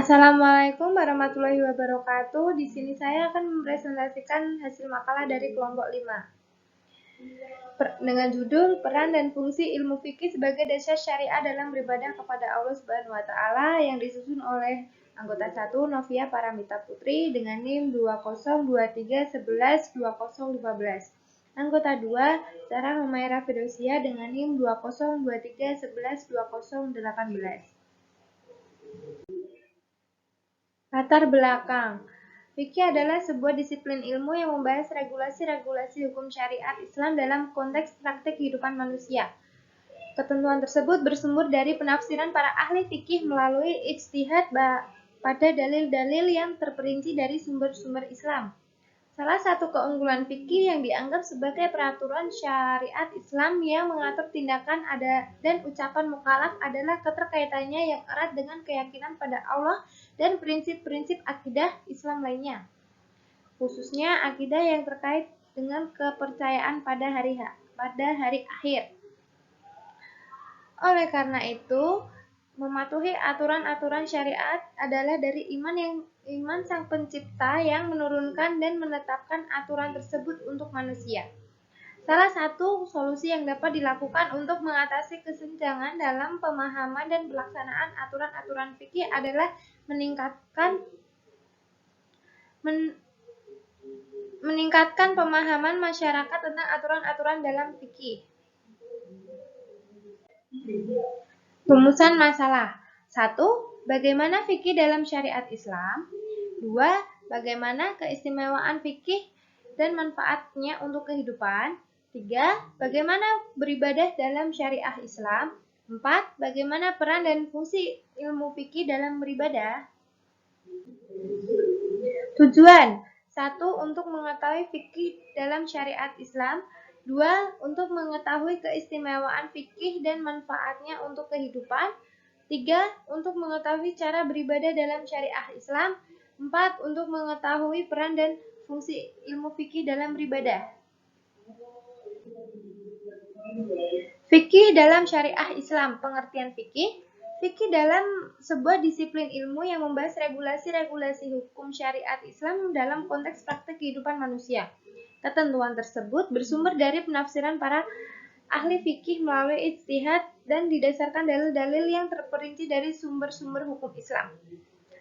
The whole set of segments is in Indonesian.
Assalamualaikum warahmatullahi wabarakatuh. Di sini saya akan mempresentasikan hasil makalah dari kelompok 5 dengan judul Peran dan Fungsi Ilmu Fikih sebagai Dasar Syariah dalam Beribadah kepada Allah Subhanahu wa taala yang disusun oleh anggota 1 Novia Paramita Putri dengan NIM 2023112015. Anggota 2 Sarah Humaira Firdausiyah dengan NIM 2023112018. Latar belakang. Fikih adalah sebuah disiplin ilmu yang membahas regulasi-regulasi hukum syariat Islam dalam konteks praktik kehidupan manusia. Ketentuan tersebut bersumber dari penafsiran para ahli fikih melalui ijtihad pada dalil-dalil yang terperinci dari sumber-sumber Islam. Salah satu keunggulan fikih yang dianggap sebagai peraturan syariat Islam yang mengatur tindakan dan ucapan mukallaf adalah keterkaitannya yang erat dengan keyakinan pada Allah dan prinsip-prinsip akidah Islam lainnya, khususnya akidah yang terkait dengan kepercayaan pada hari akhir. Oleh karena itu, mematuhi aturan-aturan syariat adalah dari iman Sang Pencipta yang menurunkan dan menetapkan aturan tersebut untuk manusia. Salah satu solusi yang dapat dilakukan untuk mengatasi kesenjangan dalam pemahaman dan pelaksanaan aturan-aturan fikih adalah meningkatkan pemahaman masyarakat tentang aturan-aturan dalam fikih. Rumusan masalah. 1. Bagaimana fikih dalam syariat Islam? 2. Bagaimana keistimewaan fikih dan manfaatnya untuk kehidupan? 3. Bagaimana beribadah dalam syariah Islam? 4. Bagaimana peran dan fungsi ilmu fikih dalam beribadah? Tujuan. 1. Untuk mengetahui fikih dalam syariat Islam. 2. Untuk mengetahui keistimewaan fikih dan manfaatnya untuk kehidupan. 3. Untuk mengetahui cara beribadah dalam syariah Islam. 4. Untuk mengetahui peran dan fungsi ilmu fikih dalam beribadah. Fikih dalam syariah Islam. Pengertian fikih. Fikih dalam sebuah disiplin ilmu yang membahas regulasi-regulasi hukum syariat Islam dalam konteks praktik kehidupan manusia. Ketentuan tersebut bersumber dari penafsiran para ahli fikih melalui ijtihad dan didasarkan dalil-dalil yang terperinci dari sumber-sumber hukum Islam.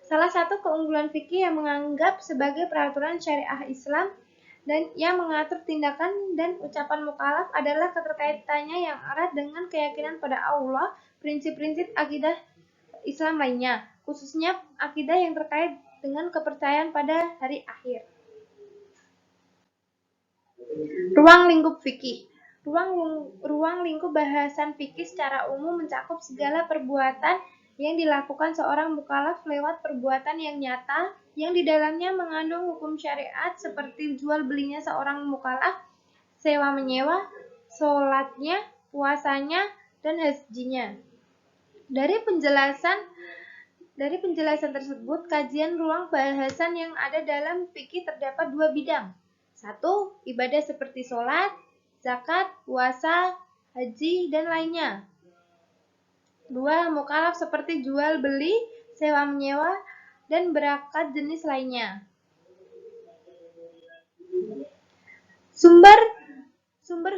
Salah satu keunggulan fikih yang menganggap sebagai peraturan syariah Islam dan yang mengatur tindakan dan ucapan mukallaf adalah keterkaitannya yang erat dengan keyakinan pada Allah, prinsip-prinsip akidah Islam lainnya, khususnya akidah yang terkait dengan kepercayaan pada hari akhir. Ruang lingkup fikih. Ruang lingkup bahasan fikih secara umum mencakup segala perbuatan yang dilakukan seorang mukallaf lewat perbuatan yang nyata yang di dalamnya mengandung hukum syariat seperti jual belinya seorang mukallaf, sewa menyewa, sholatnya, puasanya, dan hajinya. Dari penjelasan tersebut, kajian ruang bahasan yang ada dalam fikih terdapat 2 bidang. 1. Ibadah seperti sholat, zakat, puasa, haji, dan lainnya. 2. Mukallaf seperti jual beli, sewa menyewa, dan berakat jenis lainnya. Sumber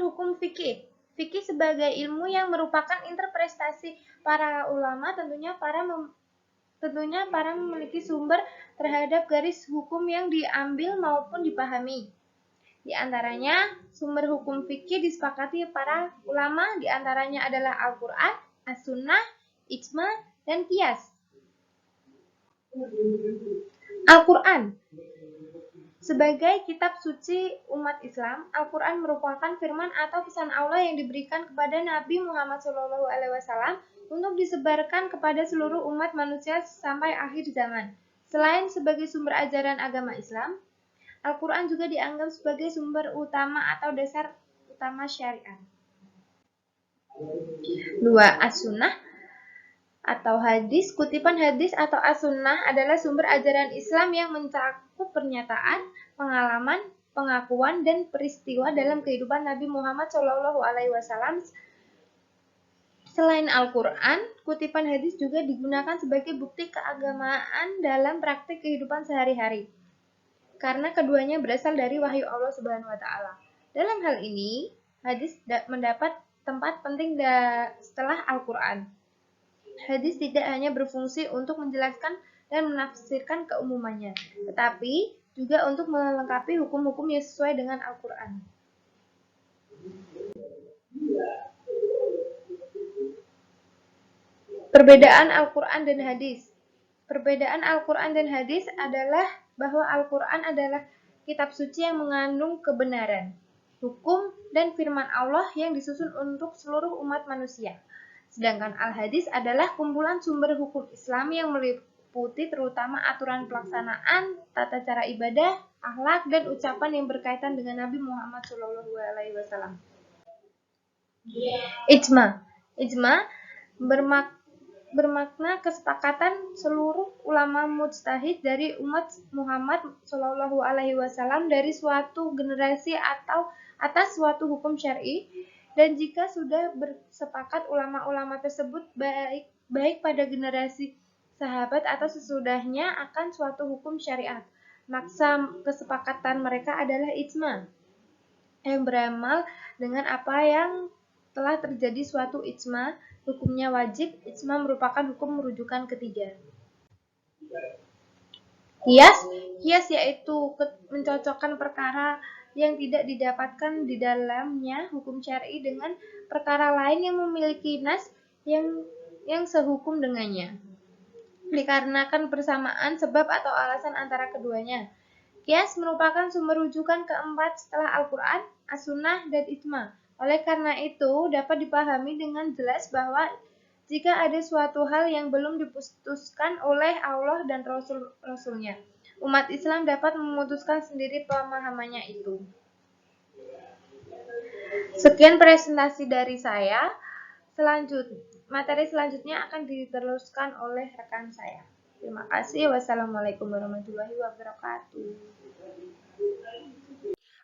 hukum fikih. Fikih sebagai ilmu yang merupakan interpretasi para ulama, tentunya para memiliki sumber terhadap garis hukum yang diambil maupun dipahami. Di antaranya, sumber hukum fikih disepakati para ulama, di antaranya adalah Al-Quran, As-Sunnah, Ijma, dan Qiyas. Al-Quran. Sebagai kitab suci umat Islam, Al-Quran merupakan firman atau pesan Allah yang diberikan kepada Nabi Muhammad SAW untuk disebarkan kepada seluruh umat manusia sampai akhir zaman. Selain sebagai sumber ajaran agama Islam, Al-Quran juga dianggap sebagai sumber utama atau dasar utama syariat. 2. As-Sunnah atau hadis. Kutipan hadis atau as-sunnah adalah sumber ajaran Islam yang mencakup pernyataan, pengalaman, pengakuan, dan peristiwa dalam kehidupan Nabi Muhammad SAW Selain Al-Quran, kutipan hadis juga digunakan sebagai bukti keagamaan dalam praktik kehidupan sehari-hari. Karena keduanya berasal dari wahyu Allah Subhanahu wa taala. Dalam hal ini, hadis mendapat tempat penting setelah Al-Quran. Hadis tidak hanya berfungsi untuk menjelaskan dan menafsirkan keumumannya, tetapi juga untuk melengkapi hukum-hukum yang sesuai dengan Al-Quran. Perbedaan Al-Quran dan hadis. Perbedaan Al-Quran dan hadis adalah bahwa Al-Quran adalah kitab suci yang mengandung kebenaran, hukum, dan firman Allah yang disusun untuk seluruh umat manusia. Sedangkan Al-Hadis adalah kumpulan sumber hukum Islam yang meliputi terutama aturan pelaksanaan, tata cara ibadah, akhlak, dan ucapan yang berkaitan dengan Nabi Muhammad SAW. Ijma bermakna kesepakatan seluruh ulama mujtahid dari umat Muhammad SAW dari suatu generasi atau atas suatu hukum syar'i, dan jika sudah bersepakat ulama-ulama tersebut baik pada generasi sahabat atau sesudahnya akan suatu hukum syariat, maka kesepakatan mereka adalah ijma yang beramal dengan apa yang telah terjadi. Suatu ijma hukumnya wajib. Ijma merupakan hukum rujukan ketiga. Qiyas yaitu mencocokkan perkara yang tidak didapatkan di dalamnya hukum syar'i dengan perkara lain yang memiliki nas yang sehukum dengannya, dikarenakan persamaan sebab atau alasan antara keduanya. Qiyas merupakan sumber rujukan keempat setelah Al-Quran, As-Sunnah, dan Ijma. Oleh karena itu, dapat dipahami dengan jelas bahwa jika ada suatu hal yang belum diputuskan oleh Allah dan Rasul-Rasulnya, umat Islam dapat memutuskan sendiri pemahamannya itu. Sekian presentasi dari saya. Materi selanjutnya akan diteruskan oleh rekan saya. Terima kasih. Wassalamualaikum warahmatullahi wabarakatuh.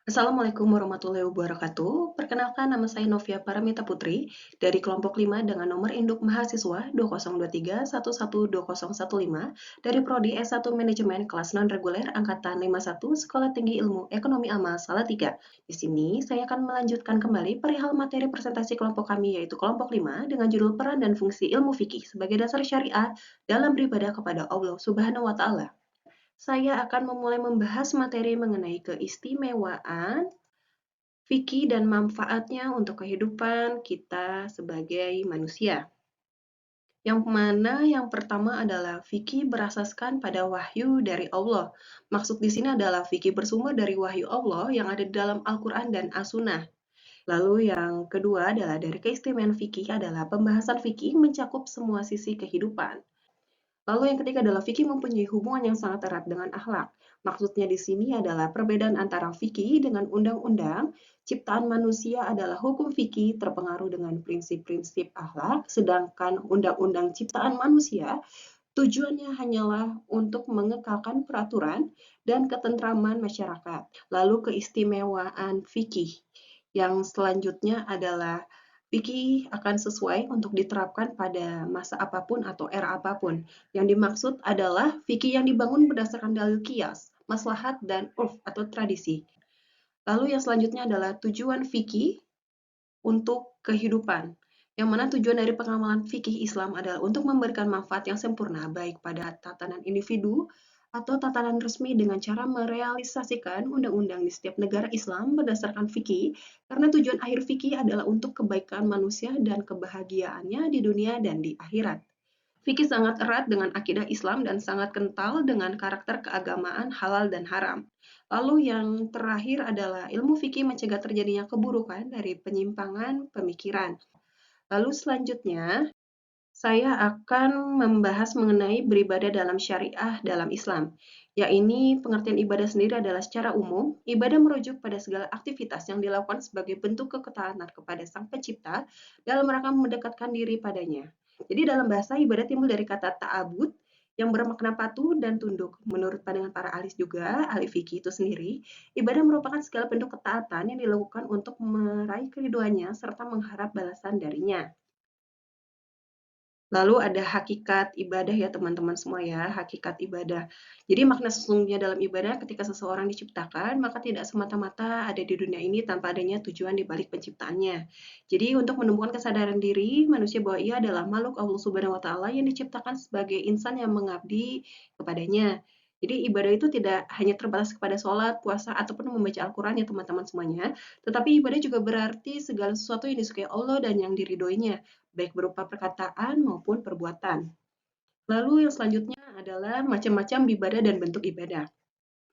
Assalamualaikum warahmatullahi wabarakatuh. Perkenalkan, nama saya Novia Paramita Putri dari kelompok 5 dengan nomor induk mahasiswa 2023112015 dari Prodi S1 Manajemen kelas non-reguler angkatan 51 Sekolah Tinggi Ilmu Ekonomi Amal Salatiga. Di sini saya akan melanjutkan kembali perihal materi presentasi kelompok kami, yaitu kelompok 5 dengan judul Peran dan Fungsi Ilmu Fikih sebagai Dasar Syariah dalam Beribadah kepada Allah Subhanahu wa Ta'ala. Saya akan memulai membahas materi mengenai keistimewaan fikih dan manfaatnya untuk kehidupan kita sebagai manusia. Yang mana yang pertama adalah fikih berasaskan pada wahyu dari Allah. Maksud di sini adalah fikih bersumber dari wahyu Allah yang ada di dalam Al-Quran dan As-Sunnah. Lalu yang kedua adalah dari keistimewaan fikih adalah pembahasan fikih mencakup semua sisi kehidupan. Lalu yang ketiga adalah fikih mempunyai hubungan yang sangat erat dengan akhlak. Maksudnya di sini adalah perbedaan antara fikih dengan undang-undang. Ciptaan manusia adalah hukum fikih terpengaruh dengan prinsip-prinsip akhlak, sedangkan undang-undang ciptaan manusia tujuannya hanyalah untuk mengekalkan peraturan dan ketentraman masyarakat. Lalu keistimewaan fikih yang selanjutnya adalah fikih akan sesuai untuk diterapkan pada masa apapun atau era apapun. Yang dimaksud adalah fikih yang dibangun berdasarkan dalil qiyas, maslahat, dan urf atau tradisi. Lalu yang selanjutnya adalah tujuan fikih untuk kehidupan. Yang mana tujuan dari pengamalan fikih Islam adalah untuk memberikan manfaat yang sempurna baik pada tatanan individu atau tatanan resmi dengan cara merealisasikan undang-undang di setiap negara Islam berdasarkan fikih, karena tujuan akhir fikih adalah untuk kebaikan manusia dan kebahagiaannya di dunia dan di akhirat. Fikih sangat erat dengan akidah Islam dan sangat kental dengan karakter keagamaan halal dan haram. Lalu yang terakhir adalah ilmu fikih mencegah terjadinya keburukan dari penyimpangan pemikiran. Lalu selanjutnya, saya akan membahas mengenai beribadah dalam syariah dalam Islam. Ya, ini pengertian ibadah sendiri adalah secara umum, ibadah merujuk pada segala aktivitas yang dilakukan sebagai bentuk ketaatan kepada Sang Pencipta dalam rangka mendekatkan diri padanya. Jadi dalam bahasa ibadah timbul dari kata ta'abud yang bermakna patuh dan tunduk. Menurut pandangan para ahli juga, ahli fikih itu sendiri, ibadah merupakan segala bentuk ketaatan yang dilakukan untuk meraih keriduannya serta mengharap balasan darinya. Lalu ada hakikat ibadah ya teman-teman semua ya, hakikat ibadah. Jadi makna sesungguhnya dalam ibadah ketika seseorang diciptakan, maka tidak semata-mata ada di dunia ini tanpa adanya tujuan di balik penciptaannya. Jadi untuk menumbuhkan kesadaran diri manusia bahwa ia adalah makhluk Allah Subhanahu wa taala yang diciptakan sebagai insan yang mengabdi kepadanya. Jadi ibadah itu tidak hanya terbatas kepada sholat, puasa, ataupun membaca Al-Quran ya teman-teman semuanya, tetapi ibadah juga berarti segala sesuatu yang disukai Allah dan yang diridhoinya, baik berupa perkataan maupun perbuatan. Lalu yang selanjutnya adalah macam-macam ibadah dan bentuk ibadah.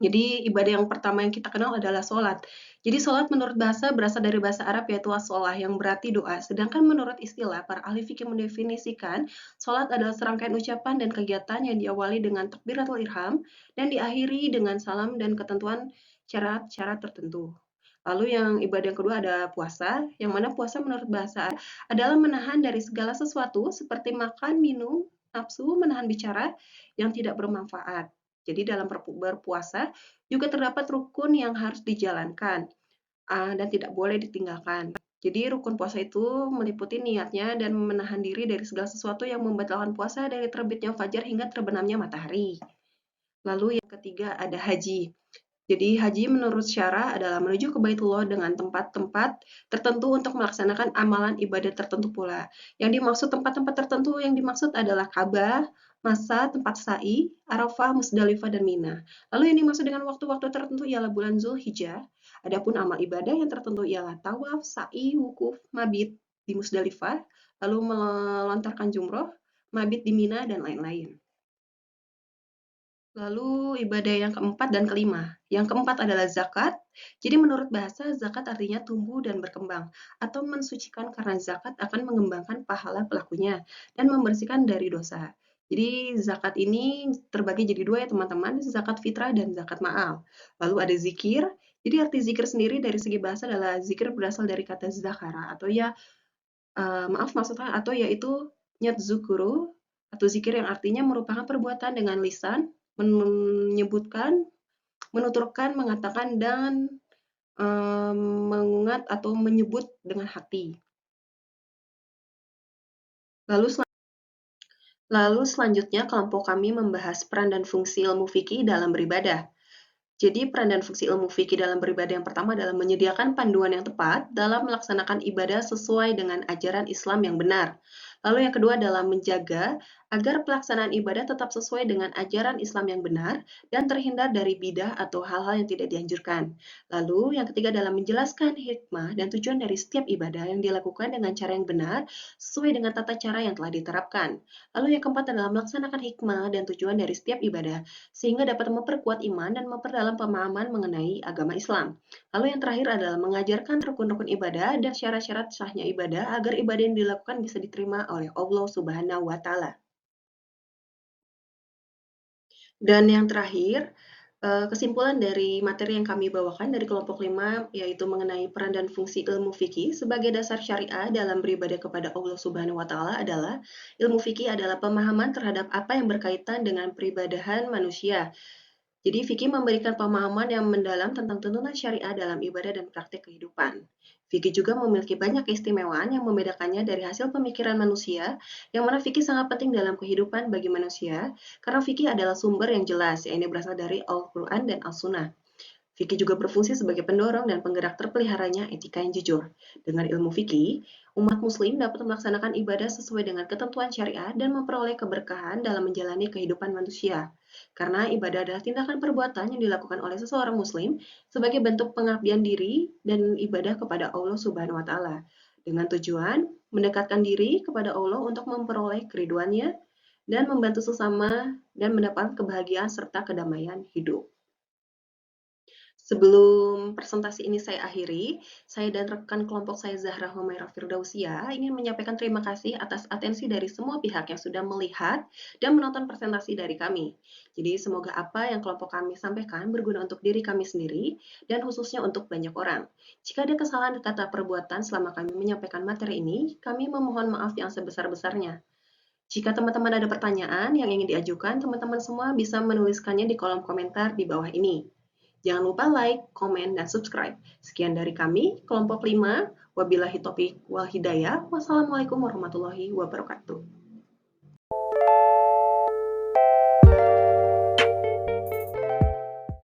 Jadi ibadah yang pertama yang kita kenal adalah sholat. Jadi sholat menurut bahasa berasal dari bahasa Arab yaitu as-sholah yang berarti doa. Sedangkan menurut istilah, para ahli fikih mendefinisikan sholat adalah serangkaian ucapan dan kegiatan yang diawali dengan takbiratul ihram dan diakhiri dengan salam dan ketentuan syarat-syarat tertentu. Lalu yang ibadah yang kedua ada puasa, yang mana puasa menurut bahasa adalah menahan dari segala sesuatu seperti makan, minum, nafsu, menahan bicara yang tidak bermanfaat. Jadi dalam berpuasa juga terdapat rukun yang harus dijalankan dan tidak boleh ditinggalkan. Jadi rukun puasa itu meliputi niatnya dan menahan diri dari segala sesuatu yang membatalkan puasa dari terbitnya fajar hingga terbenamnya matahari. Lalu yang ketiga ada haji. Jadi haji menurut syara adalah menuju ke Baitullah dengan tempat-tempat tertentu untuk melaksanakan amalan ibadah tertentu pula. Yang dimaksud tempat-tempat tertentu yang dimaksud adalah Ka'bah, masa tempat sa'i, Arafah, Musdalifah, dan Mina. Lalu yang dimaksud dengan waktu-waktu tertentu ialah bulan Zulhijjah. Adapun amal ibadah yang tertentu ialah tawaf, sa'i, wukuf, mabit di Musdalifah, lalu melontarkan jumroh, mabit di Mina, dan lain-lain. Lalu ibadah yang keempat dan kelima. Yang keempat adalah zakat. Jadi menurut bahasa, zakat artinya tumbuh dan berkembang, atau mensucikan karena zakat akan mengembangkan pahala pelakunya dan membersihkan dari dosa. Jadi zakat ini terbagi jadi dua ya teman-teman, zakat fitrah dan zakat ma'al. Lalu ada zikir. Jadi arti zikir sendiri dari segi bahasa adalah zikir berasal dari kata zakara atau ya maaf maksudnya atau yaitu nyat zukuru atau zikir yang artinya merupakan perbuatan dengan lisan, menyebutkan, menuturkan, mengatakan, dan mengingat atau menyebut dengan hati. Lalu selanjutnya kelompok kami membahas peran dan fungsi ilmu fikih dalam beribadah. Jadi peran dan fungsi ilmu fikih dalam beribadah yang pertama adalah menyediakan panduan yang tepat dalam melaksanakan ibadah sesuai dengan ajaran Islam yang benar. Lalu yang kedua adalah menjaga agar pelaksanaan ibadah tetap sesuai dengan ajaran Islam yang benar dan terhindar dari bidah atau hal-hal yang tidak dianjurkan. Lalu yang ketiga adalah menjelaskan hikmah dan tujuan dari setiap ibadah yang dilakukan dengan cara yang benar sesuai dengan tata cara yang telah diterapkan. Lalu yang keempat adalah melaksanakan hikmah dan tujuan dari setiap ibadah sehingga dapat memperkuat iman dan memperdalam pemahaman mengenai agama Islam. Lalu yang terakhir adalah mengajarkan rukun-rukun ibadah dan syarat-syarat sahnya ibadah agar ibadah yang dilakukan bisa diterima oleh Allah Subhanahu wa taala. Dan yang terakhir, kesimpulan dari materi yang kami bawakan dari kelompok 5 yaitu mengenai peran dan fungsi ilmu fikih sebagai dasar syariah dalam beribadah kepada Allah Subhanahu wa taala adalah ilmu fikih adalah pemahaman terhadap apa yang berkaitan dengan peribadahan manusia. Jadi fikih memberikan pemahaman yang mendalam tentang tuntunan syariah dalam ibadah dan praktik kehidupan. Fikih juga memiliki banyak keistimewaan yang membedakannya dari hasil pemikiran manusia, yang mana fikih sangat penting dalam kehidupan bagi manusia, karena fikih adalah sumber yang jelas, yang ini berasal dari Al-Quran dan As-Sunnah. Fikih juga berfungsi sebagai pendorong dan penggerak terpeliharanya etika yang jujur. Dengan ilmu fikih, umat muslim dapat melaksanakan ibadah sesuai dengan ketentuan syariah dan memperoleh keberkahan dalam menjalani kehidupan manusia. Karena ibadah adalah tindakan perbuatan yang dilakukan oleh seseorang muslim sebagai bentuk pengabdian diri dan ibadah kepada Allah Subhanahu wa taala dengan tujuan mendekatkan diri kepada Allah untuk memperoleh keriduannya dan membantu sesama dan mendapat kebahagiaan serta kedamaian hidup. Sebelum presentasi ini saya akhiri, saya dan rekan kelompok saya Zahra Humairah Firdausia ingin menyampaikan terima kasih atas atensi dari semua pihak yang sudah melihat dan menonton presentasi dari kami. Jadi semoga apa yang kelompok kami sampaikan berguna untuk diri kami sendiri dan khususnya untuk banyak orang. Jika ada kesalahan kata perbuatan selama kami menyampaikan materi ini, kami memohon maaf yang sebesar-besarnya. Jika teman-teman ada pertanyaan yang ingin diajukan, teman-teman semua bisa menuliskannya di kolom komentar di bawah ini. Jangan lupa like, komen, dan subscribe. Sekian dari kami, kelompok 5. Wabillahi taufiq wal hidayah. Wassalamualaikum warahmatullahi wabarakatuh.